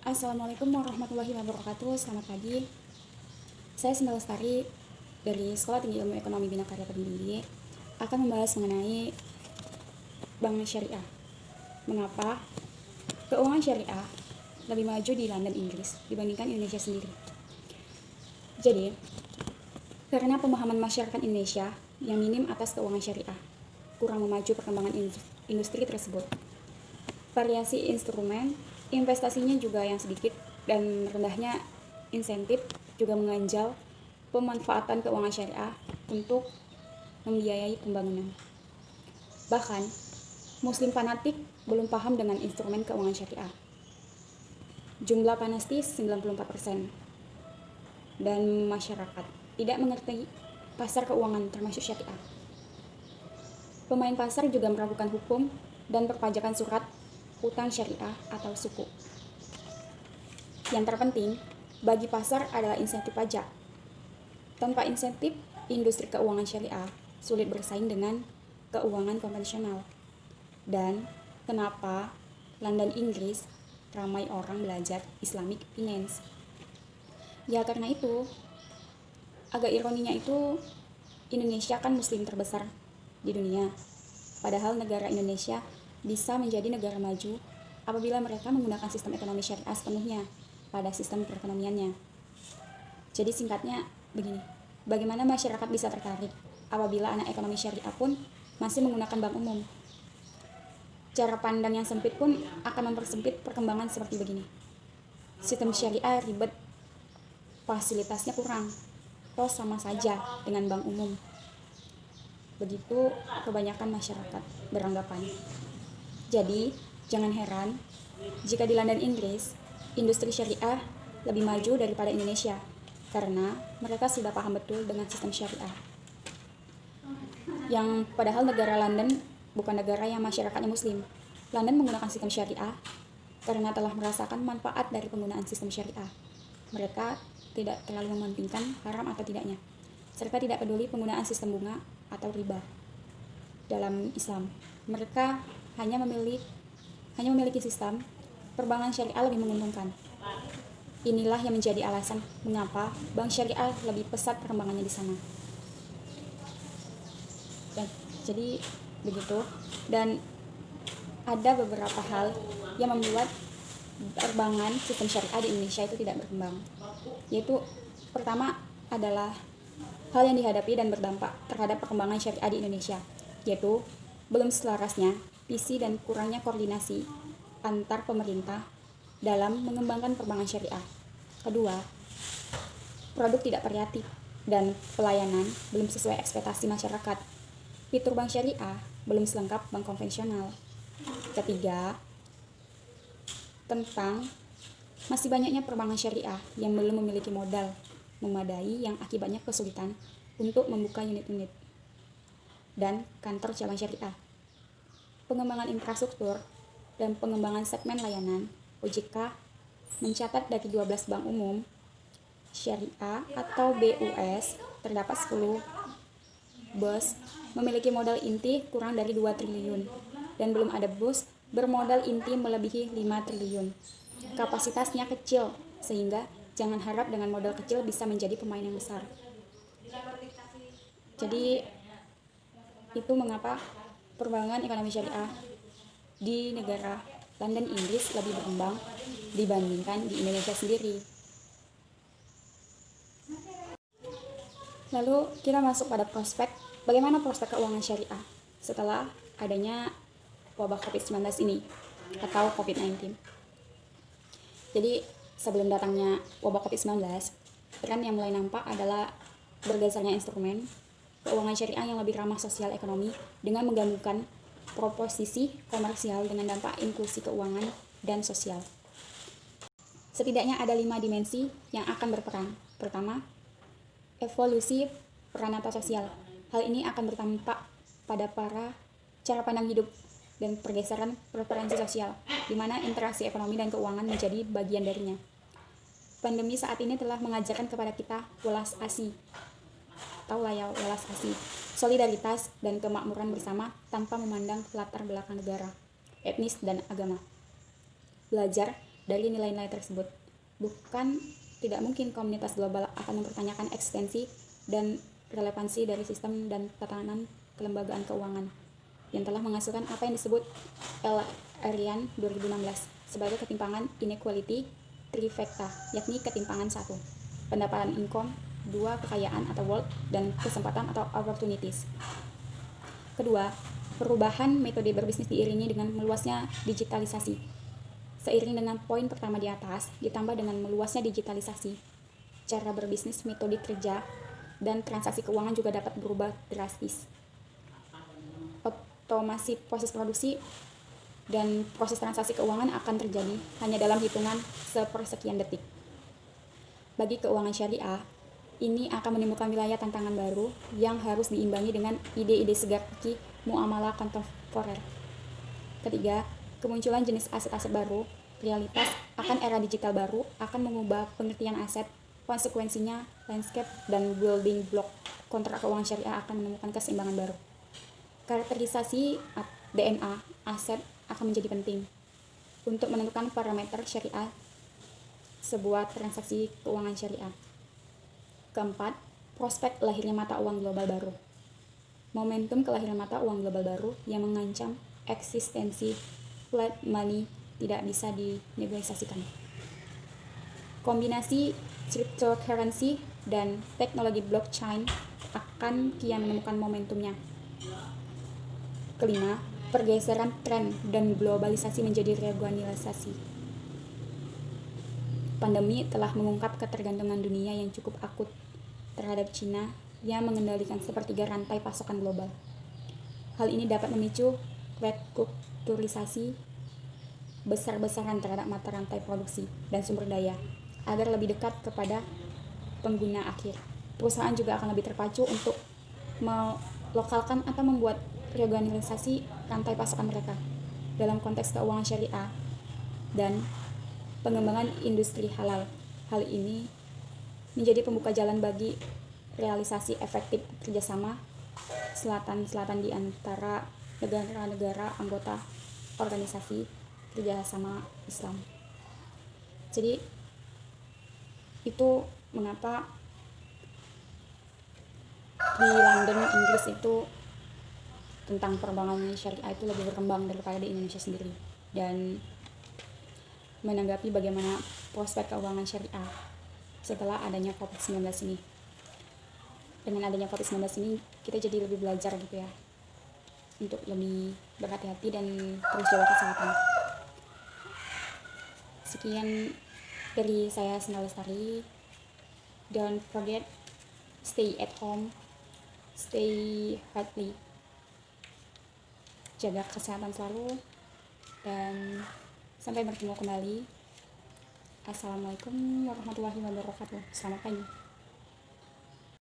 Assalamualaikum warahmatullahi wabarakatuh. Selamat pagi. Saya Sinta Lestari dari Sekolah Tinggi Ilmu Ekonomi Bina Karya Kediri akan membahas mengenai bank syariah. Mengapa keuangan syariah lebih maju di London, Inggris dibandingkan Indonesia sendiri? Jadi, karena pemahaman masyarakat Indonesia yang minim atas keuangan syariah, kurang memacu perkembangan industri tersebut. Variasi instrumen investasinya juga yang sedikit dan rendahnya insentif juga mengganjal pemanfaatan keuangan syariah untuk membiayai pembangunan. Bahkan, Muslim fanatik belum paham dengan instrumen keuangan syariah. Jumlah fanatis 94%, dan masyarakat tidak mengerti pasar keuangan termasuk syariah. Pemain pasar juga meragukan hukum dan perpajakan surat utang syariah atau suku. Yang terpenting bagi pasar adalah insentif pajak. Tanpa insentif, industri keuangan syariah sulit bersaing dengan keuangan konvensional. Dan kenapa London, Inggris ramai orang belajar Islamic Finance? Ya karena itu, agak ironinya itu Indonesia kan muslim terbesar di dunia. Padahal negara Indonesia bisa menjadi negara maju apabila mereka menggunakan sistem ekonomi syariah sepenuhnya pada sistem perekonomiannya. Jadi singkatnya begini, bagaimana masyarakat bisa tertarik apabila anak ekonomi syariah pun masih menggunakan bank umum? Cara pandang yang sempit pun akan mempersempit perkembangan seperti begini. Sistem syariah ribet, fasilitasnya kurang, toh sama saja dengan bank umum. Begitu kebanyakan masyarakat beranggapan. Jadi, jangan heran jika di London, Inggris, industri syariah lebih maju daripada Indonesia karena mereka sudah paham betul dengan sistem syariah. Yang padahal negara London bukan negara yang masyarakatnya muslim. London menggunakan sistem syariah karena telah merasakan manfaat dari penggunaan sistem syariah. Mereka tidak terlalu mementingkan haram atau tidaknya, serta tidak peduli penggunaan sistem bunga atau riba dalam Islam. Mereka hanya memiliki sistem perbankan syariah lebih menguntungkan. Inilah yang menjadi alasan mengapa bank syariah lebih pesat perkembangannya di sana. Jadi begitu, dan ada beberapa hal yang membuat perbankan sistem syariah di Indonesia itu tidak berkembang. Yaitu pertama adalah hal yang dihadapi dan berdampak terhadap perkembangan syariah di Indonesia, yaitu belum selarasnya visi dan kurangnya koordinasi antar pemerintah dalam mengembangkan perbankan syariah. Kedua, produk tidak variatif dan pelayanan belum sesuai ekspektasi masyarakat. Fitur bank syariah belum selengkap bank konvensional. Ketiga, tentang masih banyaknya perbankan syariah yang belum memiliki modal memadai yang akibatnya kesulitan untuk membuka unit-unit dan kantor cabang syariah. Pengembangan infrastruktur dan pengembangan segmen layanan, OJK mencatat dari 12 bank umum syariah atau BUS, terdapat 10 BUS memiliki modal inti kurang dari 2 triliun dan belum ada BUS bermodal inti melebihi 5 triliun. Kapasitasnya kecil sehingga jangan harap dengan modal kecil bisa menjadi pemain yang besar. Jadi itu mengapa perbankan ekonomi syariah di negara London, Inggris lebih berkembang dibandingkan di Indonesia sendiri. Lalu kita masuk pada prospek, bagaimana prospek keuangan syariah setelah adanya wabah COVID-19 ini atau COVID-19. Jadi sebelum datangnya wabah COVID-19, tren yang mulai nampak adalah bergesernya instrumen keuangan syariah yang lebih ramah sosial ekonomi dengan menggabungkan proposisi komersial dengan dampak inklusi keuangan dan sosial. Setidaknya ada 5 dimensi yang akan berperan. Pertama, evolusi peranata sosial. Hal ini akan berdampak pada cara pandang hidup dan pergeseran preferensi sosial, di mana interaksi ekonomi dan keuangan menjadi bagian darinya. Pandemi saat ini telah mengajarkan kepada kita welas asih. Tahu lah ya welas asih, solidaritas dan kemakmuran bersama tanpa memandang latar belakang negara, etnis dan agama. Belajar dari nilai-nilai tersebut. Bukan tidak mungkin komunitas global akan mempertanyakan eksistensi dan relevansi dari sistem dan tatanan kelembagaan keuangan yang telah menghasilkan apa yang disebut L-Arian 2016 sebagai ketimpangan inequality trifecta, yakni ketimpangan 1, pendapatan income, 2, kekayaan atau wealth, dan kesempatan atau opportunities. Kedua, perubahan metode berbisnis diiringi dengan meluasnya digitalisasi. Seiring dengan poin pertama di atas, ditambah dengan meluasnya digitalisasi, cara berbisnis, metode kerja, dan transaksi keuangan juga dapat berubah drastis. Otomasi proses produksi dan proses transaksi keuangan akan terjadi hanya dalam hitungan sepersekian detik. Bagi keuangan syariah, ini akan menimbulkan wilayah tantangan baru yang harus diimbangi dengan ide-ide segar fikih muamalah kontemporer. Ketiga, kemunculan jenis aset-aset baru, realitas akan era digital baru akan mengubah pengertian aset, konsekuensinya landscape dan building block kontrak keuangan syariah akan menemukan keseimbangan baru. Karakterisasi DNA aset akan menjadi penting untuk menentukan parameter syariah sebuah transaksi keuangan syariah. Keempat, prospek lahirnya mata uang global baru. Momentum kelahiran mata uang global baru yang mengancam eksistensi fiat money tidak bisa dinegosiasikan. Kombinasi cryptocurrency dan teknologi blockchain akan kian menemukan momentumnya. Kelima, pergeseran tren dan globalisasi menjadi regionalisasi. Pandemi telah mengungkap ketergantungan dunia yang cukup akut terhadap Cina yang mengendalikan sepertiga rantai pasokan global. Hal ini dapat memicu rekulturisasi besar-besaran terhadap mata rantai produksi dan sumber daya agar lebih dekat kepada pengguna akhir. Perusahaan juga akan lebih terpacu untuk melokalkan atau membuat reorganisasi rantai pasokan mereka dalam konteks keuangan syariah dan pengembangan industri halal. Hal ini menjadi pembuka jalan bagi realisasi efektif kerjasama selatan-selatan di antara negara-negara anggota organisasi kerjasama Islam. Jadi itu mengapa di London, Inggris itu tentang perkembangan syariah itu lebih berkembang daripada di Indonesia sendiri. Dan menanggapi bagaimana prospek keuangan syariah setelah adanya COVID-19 ini. Dengan adanya COVID-19 ini, kita jadi lebih belajar gitu ya, untuk lebih berhati-hati dan terus jaga kesehatan. Sekian dari saya, Senda Lestari. Don't forget, stay at home, stay healthy, jaga kesehatan selalu, dan sampai bertemu kembali. Assalamualaikum warahmatullahi wabarakatuh. Selamat pagi.